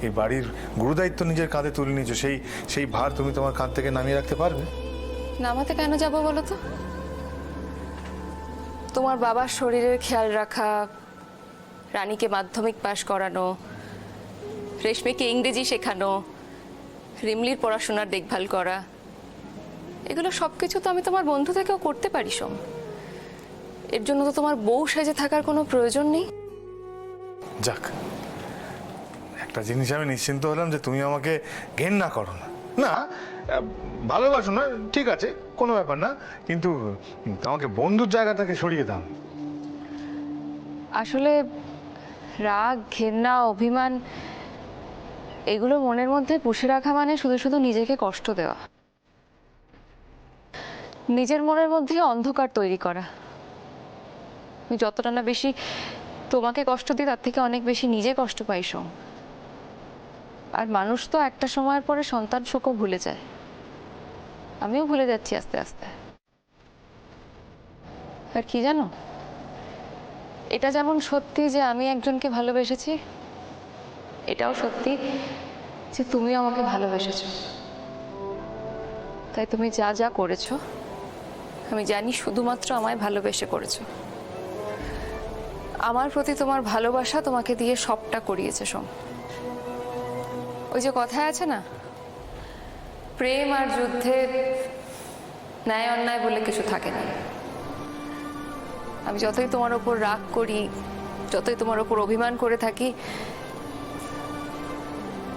এই বাড়ির গুরুদায়িত্ব নিজের কাঁধে তুলে নিয়েছো, সেই সেই ভার তুমি তোমার কাঁধ থেকে নামিয়ে রাখতে পারবে? নামাতে কেন যাবো বলো তো? তোমার বাবার শরীরের খেয়াল রাখা, রানীকে মাধ্যমিক পাশ করানো, রেশমিকে ইংরেজি শেখানো, রিমলির পড়াশোনার দেখভাল করা, এগুলো সবকিছু তো আমি তোমার বন্ধু থেকেও করতে পারি সোম। এর জন্য তো তোমার বউ সেজে থাকার কোনো প্রয়োজন নেই। যাক, একটা জিনিস আমি নিশ্চিন্ত হলাম যে তুমি আমাকে ঘেন্না করো না। না, ভালোবাসো না, ঠিক আছে, কোনো ব্যাপার না, কিন্তু আমাকে বন্ধুর জায়গা থেকে সরিয়ে দাও। আসলে রাগ, ঘেন্না, অভিমান এগুলো মনের মধ্যে পুষে রাখা মানে শুধু শুধু নিজেকে কষ্ট দেওয়া, নিজের মনের মধ্যে অন্ধকার তৈরি করা। আমি যতটা না বেশি তোমাকে কষ্ট দিই তার থেকে অনেক বেশি নিজে কষ্ট পাই সোম। আর মানুষ তো একটা সময়ের পরে সন্তান শোকও ভুলে যায়, আমিও ভুলে যাচ্ছি আস্তে আস্তে। আর কি জানো, এটা যেমন সত্যি যে আমি একজনকে ভালোবেসেছি, এটাও সত্যি যে তুমি আমাকে ভালোবেসেছো। তাই তুমি যা যা করেছো আমি জানি শুধুমাত্র আমায় ভালোবেসে করেছো। আমার প্রতি তোমার ভালোবাসা তোমাকে দিয়ে সবটা করিয়েছে সোম। ওই যে কথায় আছে না, প্রেম আর যুদ্ধে ন্যায় অন্যায় বলে কিছু থাকে না। আমি যতই তোমার ওপর রাগ করি, যতই তোমার ওপর অভিমান করে থাকি,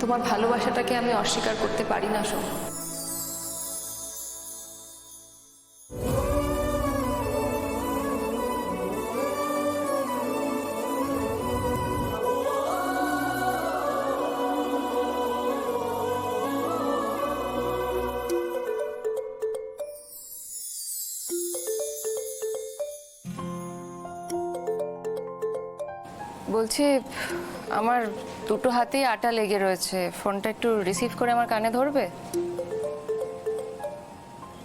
তোমার ভালোবাসাটাকে আমি অস্বীকার করতে পারি না সোম। বলছি, আমার দুটো হাতেই আটা লেগে রয়েছে, ফোনটা একটু রিসিভ করে আমার কানে ধরবে?